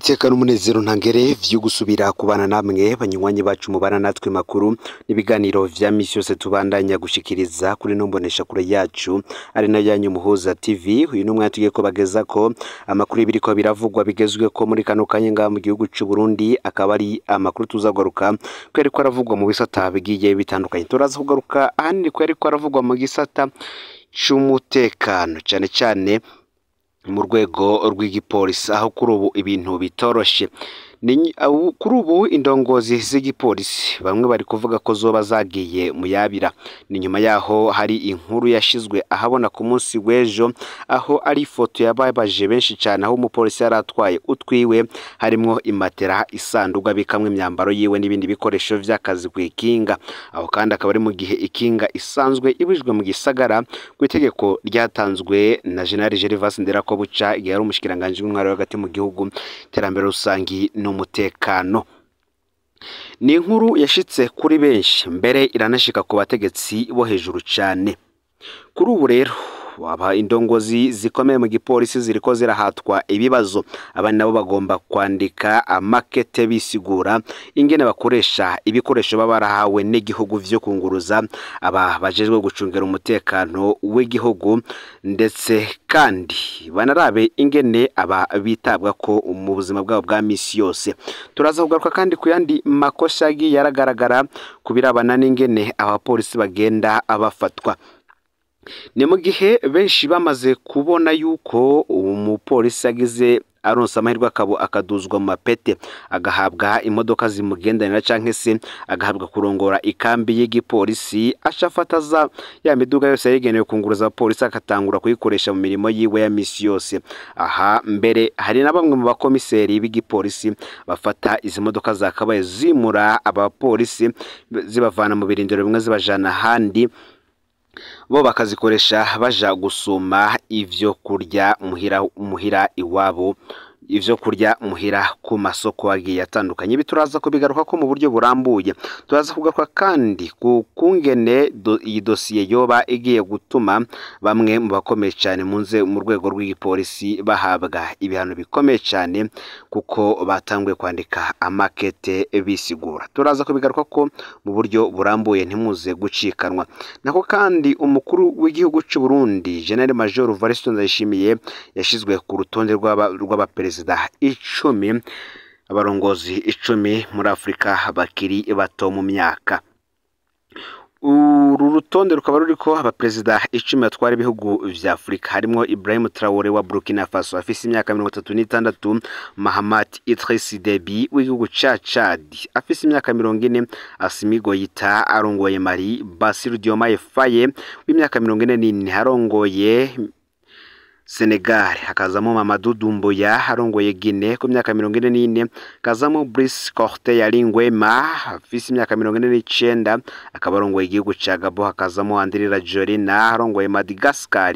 Iteka n'umunezero ntangere vyo gusubira kubana namwe banywanyi bacu mubana natwe makuru n'ibiganiro vya misi yose tubandanya gushikiriza kuri nombonesha kure yacu ari na yanyu Muhuza TV. Uyu numwe tugiye ko bageza ko amakuru ibiriko biravugwa bigezwe ko muri kano kanya nga mu gihugu c'u Burundi, akaba ari amakuru tuzagaruka ko ariko aravugwa mu bisata bigiye bitandukanye. Turaza kugaruka ahanini ko ariko aravugwa mu gisata c'umutekano cyane cyane mu rwego rw'igipolisi, aho kuri ubu ibintu bitoroshe. Kuri ubu indongozi z'igipolisi bamwe bari kuvuga ko zoba zagiye mu yabira. Ni nyuma yaho hari inkuru yashizwe ahabona ku munsi w'ejo, aho ari ifoto yababaje benshi cyane, aho umupolisi yaratwaye utwiwe harimo imatera, isanduga bikamwe imyambaro yiwe n'ibindi bikoresho vy'akazi kwikinga. Aho kandi akaba ari mu gihe ikinga isanzwe ibujwe mu gisagara kw'itegeko ryatanzwe na General Gervas Nderakobuca, igihe ari umushikiranganje w'intwaro hagati mu gihugu, iterambere rusangi n'umutekano. Ni inkuru yashitse kuri benshi, mbere iranashika ku bategetsi bo hejuru cyane. Kuri ubu rero aba indongozi zikomeye mu gipolisi ziriko zirahatwa ibibazo. Abandi nabo bagomba kwandika amakete bisigura ingene bakoresha ibikoresho babarahawe n'igihugu vyo kunguruza aba bajejwe gucungera umutekano w'igihugu, ndetse kandi banarabe ingene aba bitabwa ko mu buzima bwabo bwa misi yose. Turaza kugaruka kandi ku yandi makosa yaragaragara kubirabana n'ingene abapolisi bagenda abafatwa. Ni mu gihe benshi bamaze kubona yuko umupolisi yagize aronsa amahirwe akaduzwa mu mapete, agahabwa imodoka zimugendanira canke se agahabwa kurongora ikambi y'igipolisi, ashafataza ya miduga yose yagenewe kunguruza abapolisi akatangura kuyikoresha mu mirimo yiwe ya misi yose. Aha mbere hari na bamwe mu bakomiseri b'igipolisi bafata izi modoka zakabaye zimura abapolisi zibavana mu birindiro bimwe zibajana ahandi, bo bakazikoresha baja gusuma ivyo kurya muhira iwabo, ivyo kurya muhira ku masoko agiye atandukanye. Bituraza kubigaruka ko mu buryo burambuye. Turaza kugaruka kandi ku kungene iyi dosiye yoba igiye gutuma bamwe mu bakomeye cyane mu rwego rw'igipolisi bahabwa ibihano bikomeye cyane, kuko batanguye kwandika amakete bisigura. Turaza kubigaruka ko mu buryo burambuye, ntimuze gucikanwa. Nako kandi umukuru w'igihugu cy'u Burundi General Major Evariste Ndayishimiye yashizwe ku rutonde rw'abaperezida 10, abarongozi 10 muri Afrika bakiri bato mu myaka. Uru rutonde rukaba ruriko abaperezida 10 batwara ibihugu vya Afrika, harimo Ibrahim Traoré wa Burkina Faso afise imyaka 36, Mahamat Idriss Déby w'igihugu ca Chad afise imyaka 40, Assimi Goïta arongoye Mali, Bassirou Diomaye Faye w'imyaka 44 arongoye Senegal, hakazamo Mamadou Doumbouya arongoye Guinée ku myaka 44, kazamo Brice Corté Nguema afise imyaka 49, akaba arongoye igihugu ca Gabon, hakazamo Andry Rajoelina arongoye Madagascar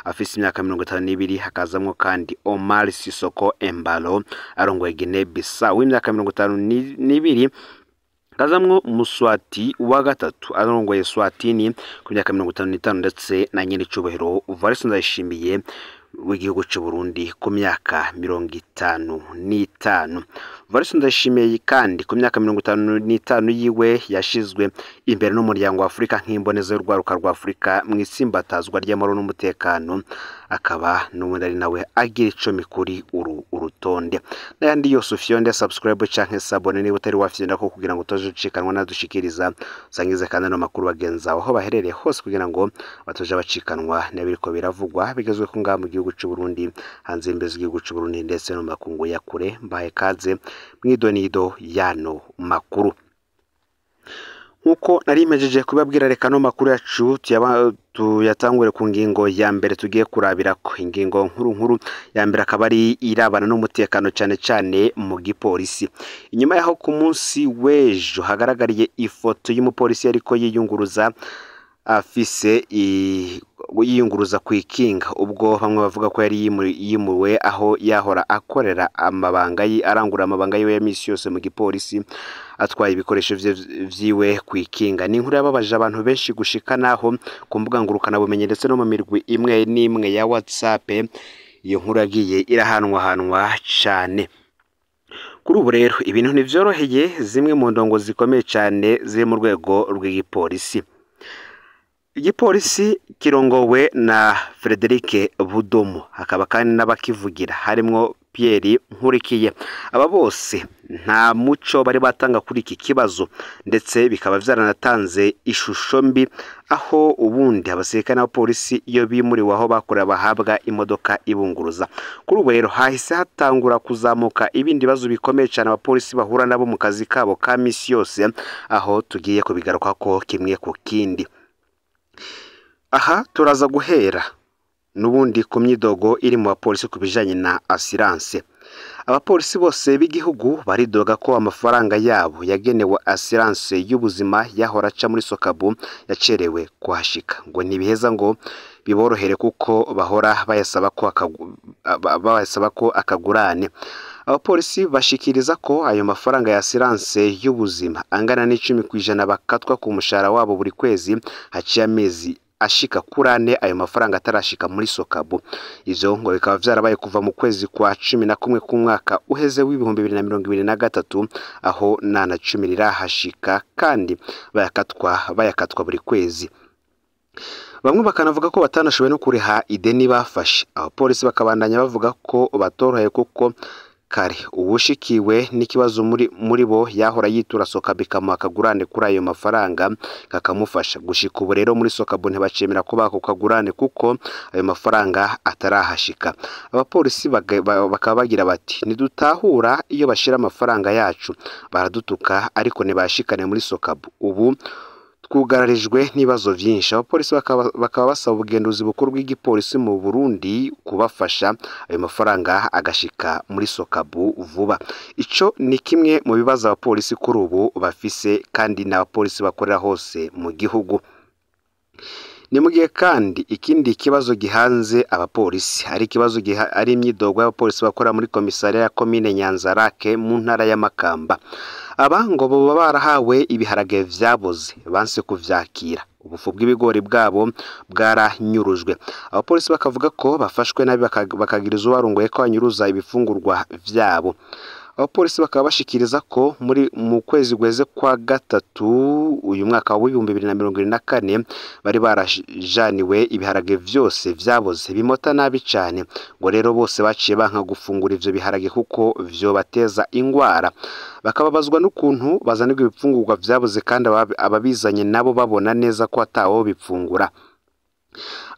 afise imyaka 52, hakazamo kandi Omar Sissoko Embalo arongoye Guinée Bissau w'imyaka 52, kazamwo Muswati wa gatatu arongoye Swatini ku myaka 55, ndetse na nyine cubahiro Evariste Ndayishimiye w'igihugu cy'u Burundi ku myaka 55. Evariste Ndayishimiye kandi ku myaka 55 yiwe yashizwe imbere n'umuryango wa Afrika nk'imboneza y'urwaruka rwa Afrika mu isimbatazwa ry'amahoro n'umutekano, akaba n'ubundi ari nawe agira 10 kuri urutonde. N'ayandi yose ufyonde subscribe canke sabone niba utari wafyenda ko kugira ngo utozucikanwa nadushikiriza, sangize kandi no makuru bagenza aho baherereye hose kugira ngo batoje bacikanwa n'abiriko biravugwa bigezwe ko nga mu gihugu cy'u Burundi, hanze imbeze igihugu cy'u Burundi, ndetse no makungu ya kure. Mbaye kaze mwidonido yano makuru. Nkuko nari mejeje kubabwira, reka no makuru yacu tuyatangure ku ngingo ya mbere tugiye kurabira ko. Ingingo nkuru ya mbere akaba ari irabana n'umutekano cyane cyane mu gipolisi. Inyuma yaho ku munsi w'ejo hagaragariye ifoto y'umupolisi ariko yiyunguruza afise yiyunguruza kwikinga, ubwo bamwe bavuga ko yari yimuwe aho yahora akorera amabanga arangura amabanga yiwe ya misi yose mu gipolisi, atwaye ibikoresho vyiwe kwikinga. Ni inkuru yababaje abantu benshi gushika naho ku mbuga ngurukana bumenyi ndetse no mu mirwi imwe n'imwe ya WhatsApp iyo nkuru yagiye irahanwa cyane. Kuri ubu rero ibintu ntivyoroheye zimwe mu ndongo zikomeye cyane ziri mu rwego rw'igipolisi. Igipolisi kirongowe na Frederic Budomo, hakaba kandi n'abakivugira harimwo Pierre Nkurikiye. Aba bose nta muco bari batanga kuri iki kibazo, ndetse bikaba vyaranatanze ishusho mbi, aho ubundi abasirikare n'abapolisi iyo bimuriwe aho bakorera bahabwa imodoka ibunguruza. Kuri ubu rero hahise hatangura kuzamuka ibindi bibazo bikomeye cyane abapolisi bahura nabo mu kazi kabo ka misi yose, aho tugiye kubigaruka ko kimwe ku kindi. Aha turaza guhera n'ubundi ku myidogo iri mu bapolisi ku bijanye na assurance. Abapolisi bose b'igihugu baridoga ko amafaranga yabo yagenewe assurance y'ubuzima yahora aca muri Sokabu yacerewe kuhashika, ngo ntibiheza ngo biborohere kuko bahora bayasaba ko akagurane. Abapolisi bashikiriza ko ayo mafaranga ya assurance y'ubuzima angana n'10% bakatwa ku mushahara wabo buri kwezi, haciye amezi ashika kurane ayo mafaranga atarashika muri Sokabu. Izo ngo bikaba vyarabaye kuva mu kwezi kwa 11 k'umwaka uheze w'ibihumbi 2023, aho nana 10 rirahashika kandi bayakatwa buri kwezi. Bamwe bakanavuga ko batanashoboye no kuriha ideni bafashe. Abapolisi bakabandanya bavuga ko batoroheye kuko kare ubushikiwe n'ikibazo muri bo yahora yitura Sokabu ikamuha akagurane kuri ayo mafaranga kakamufasha. Gushika ubu rero muri Sokabu ntibacemera ko bako kagurane kuko ayo mafaranga atarahashika. Abapolisi bakaba bagira bati nidutahura iyo bashira amafaranga yacu baradutuka, ariko ntibashikane muri Sokabu. Ubu twugararijwe n'ibibazo byinshi. Abapolisi bakaba basaba ubugenduzi bukuru bw'igipolisi mu Burundi kubafasha ayo mafaranga agashika muri Sokabu vuba. Ico ni kimwe mu bibazo abapolisi kuri ubu bafise, kandi n'abapolisi bakorera hose mu gihugu. Ni mu gihe kandi ikindi kibazo gihanze abapolisi ari kibazo ari imyidogo y'abapolisi bakora muri komisariya ya komine Nyanzarake mu ntara ya Makamba. Aba ngo baba barahawe ibiharage vyaboze banse kuvyakira. Ubufu bw'ibigori bwabo bwaranyurujwe. Abapolisi bakavuga ko bafashwe nabi bakagiriza uwarongoye ko anyuruza ibifungurwa vyabo. Abapolisi bakaba bashikiriza ko mu kwezi gweze kwa gatatu uyu mwaka wa 2024 bari barajaniwe ibiharage vyose vyaboze bimota nabi cyane, ngo rero bose baciye banka gufungura ivyo biharage kuko vyo bateza ingwara. Bakababazwa n'ukuntu bazanirwa ibifungurwa vyaboze kandi ababizanye nabo babona neza ko atawo bipfungura.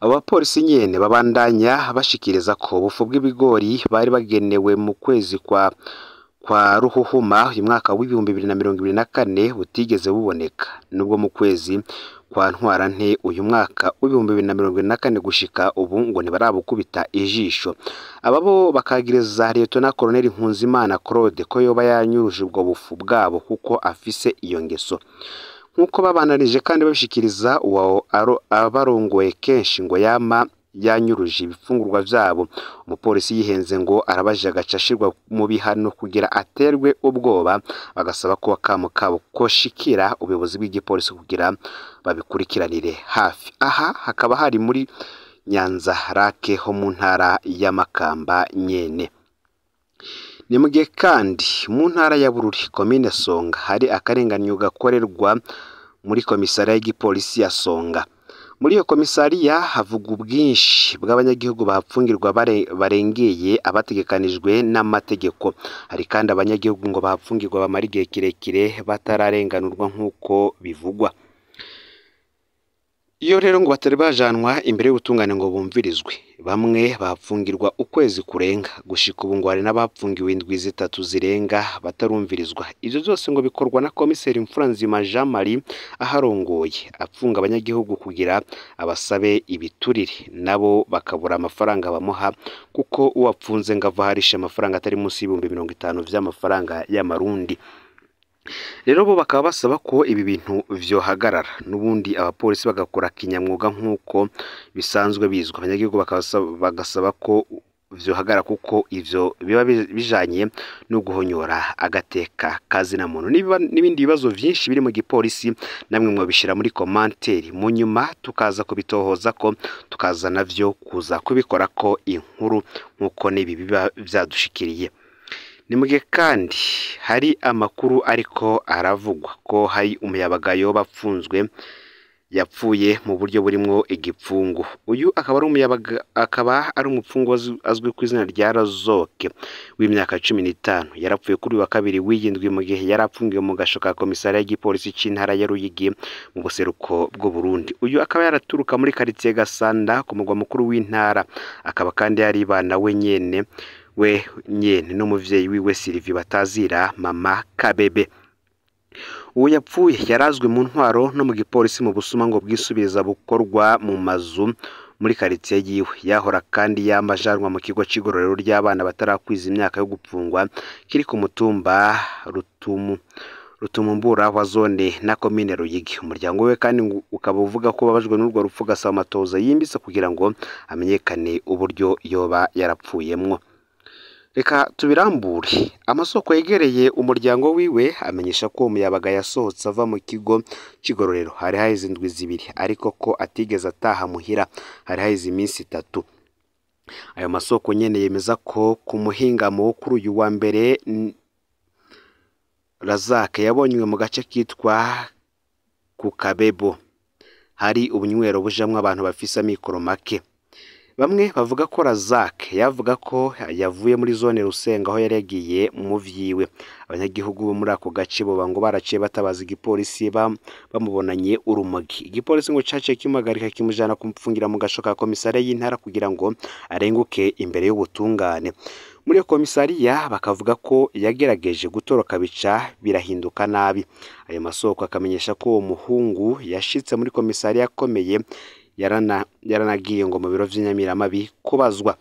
Abapolisi nyene babandanya bashikiriza ko ubufu bw'ibigori bari bagenewe mu kwezi kwa Ruhuhuma uyu mwaka wa 2024 butigeze buboneka, nubwo mu kwezi kwa Ntwarante uyu mwaka wa 2024 gushika ubu ngo ntibarabukubita ijisho. Ababo bakagiriza Lieutenant Colonel Nkunzimana Claude ko yoba yanyuruje ubwo bufu bwabo kuko afise iyo ngeso. Nkuko babanarije kandi babishikiriza abarongoye kenshi ngo yama yanyuruje ibifungurwa vyabo. Umupolisi yihenze ngo arabaje agacashirwa mu bihano kugira aterwe ubwoba, bagasaba ko akamo kabo koshikira ubuyobozi bw'igipolisi kugira babikurikiranire hafi. Aha hakaba hari muri Nyanzarake ho mu ntara ya Makamba nyene. Ni mu gihe kandi mu ntara ya Bururi komine Songa hari akarenganyo gakorerwa muri komisariya y'igipolisi ya Songa. Muri iyo komisariya havuga ubwinshi bw'abanyagihugu bapfungirwa barengeye abategekanijwe n'amategeko. Hari kandi abanyagihugu ngo bapfungirwa bamara igihe kirekire batararenganurwa nk'uko bivugwa. Iyo rero ngo batari bajanwa imbere y'ubutungane ngo bumvirizwe, bamwe bapfungirwa ukwezi kurenga. Gushika ubu ngo hari n'abapfungiwe indwi zitatu zirenga batarumvirizwa. Ivyo byose ngo bikorwa na komiseri Mfuranzima Jean Marie aharongoye apfunga abanyagihugu kugira abasabe ibiturire, nabo bakabura amafaranga bamuha kuko uwapfunze ngo avaharisha amafaranga atari munsi y'ibihumbi 50 vy'amafaranga y'amarundi. Rero bo bakaba basaba ko ibi bintu vyohagarara, n'ubundi abapolisi bagakora kinyamwuga nk'uko bisanzwe bizwa. Abanyagihugu bagasaba ko vyohagarara kuko ivyo biba bijanye no guhonyora agateka kazina muntu. N'ibindi bibazo vyinshi biri mu gipolisi namwe mwo bishira muri commentaire, mu nyuma tukaza kubitohoza ko tukaza navyo kuza kubikora ko inkuru nk'uko nibi biba vyadushikiriye. ni mugihe kandi hari amakuru ariko aravugwa ko hari umuyabaga yoba apfunzwe yapfuye mu buryo burimwo igipfungu. Uyu akaba ari umuyabaga, akaba ari umupfungu azwi ku izina rya Razoke w'imyaka 15. Yarapfuye kuri wa kabiri w'iyindwi mu gihe yarapfungiwe mu gasho ka komisariya y'igipolisi c'intara ya Ruyigi mu buseruko bw'u Burundi. Uyu akaba yaraturuka muri quartier Gasanda ku mugwa mukuru w'intara, akaba kandi yari bana we nyene n'umuvyeyi wiwe Sylvie batazira mama Kabebe. Uwo yapfuye yarazwe mu ntwaro no mu gipolisi mu busuma ngo bwisubiriza bukorwa mu mazu muri quartier yiwe. Yahora kandi yamajanwa mu kigo c'igororero ry'abana batarakwiza imyaka yo gupfungwa kiri ku mutumba Rutumumbura wa zone na komine Ruyigi. Umuryango we kandi ukaba uvuga ko babajwe n'urwo rupfu, gasaba amatoza yimbitse kugira ngo amenyekane uburyo yoba yarapfuyemwo. Reka tubirambure. Amasoko yegereye umuryango wiwe amenyesha ko umuyabaga yasohotse ava mu kigo c'igororero hari haheze indwi zibiri, ariko ko atigeze ataha muhira hari haheze iminsi 3. Ayo masoko nyene yemeza ko ku muhingamo kuri uyu wa mbere Razake yabonywe mu gace kitwa ku Kabebo hari ubunywero bujamwe abantu bafise amikoro make. Bamwe bavuga ko Razake yavuga ko yavuye muri zone Rusenga aho yari yagiye mu vyiwe. Abanyagihugu bo muri ako gace bo bango baraciye batabaza igipolisi bamubonanye urumogi. Igipolisi ngo cace kimuhagarika kimujana kumupfungira mu gasho ka komisariya y'intara kugira ngo arenguke imbere y'ubutungane. Muri iyo komisariya bakavuga ko yagerageje gutoroka bica birahinduka nabi. Ayo masoko akamenyesha ko uwo muhungu yashitse muri komisariya akomeye yaranagiye ngo mu biro vy'inyamiramabi kubazwa.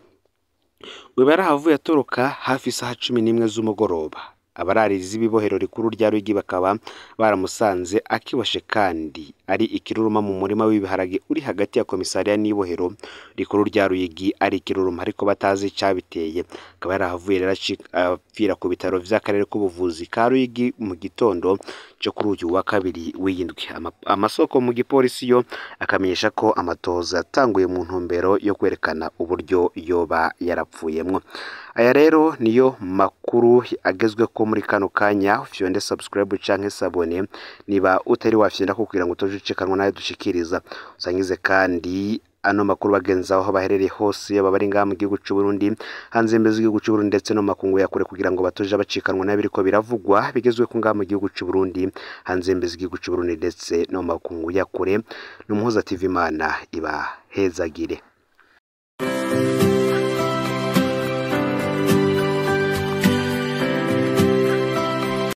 We barahavuye atoroka hafi isaha 11 z'umugoroba. Abararizi b'ibohero rikuru rya Ruyigi bakaba baramusanze akiboshe kandi ari ikiruruma mu murima w'ibiharage uri hagati ya komisariya n'ibohero rikuru rya Ruyigi, ari ikiruruma ariko batazi cabiteye. Akaba yarahavuye apfira ku bitaro vy'akarere k'ubuvuzi ka Ruyigi mu gitondo cyo kuri uyu wa kabiri w'iyindwi. Amasoko mu gipolisi yo akamenyesha ko amatoza yatanguye mu ntumbero yo kwerekana uburyo yoba yarapfuyemwo. Aya rero niyo makuru agezwe ko muri kano kanya. Ufyonde subscribe canke sabone niba utari wafyenda kugira ngo utojucikanwa nayo dushikiriza. Usangize kandi ano makuru bagenza aho baherereye hose bari ngaha mu gihugu c'u Burundi, hanze mbeze igihugu c'u Burundi ndetse no makungu yakure kugira ngo batoje bacikanwa n'abiriko biravugwa bigezwe ko ngaha mu gihugu c'u Burundi, hanze mbeze igihugu c'u Burundi ndetse no makungu yakure. N'umuhoza TV Imana iba hezagire.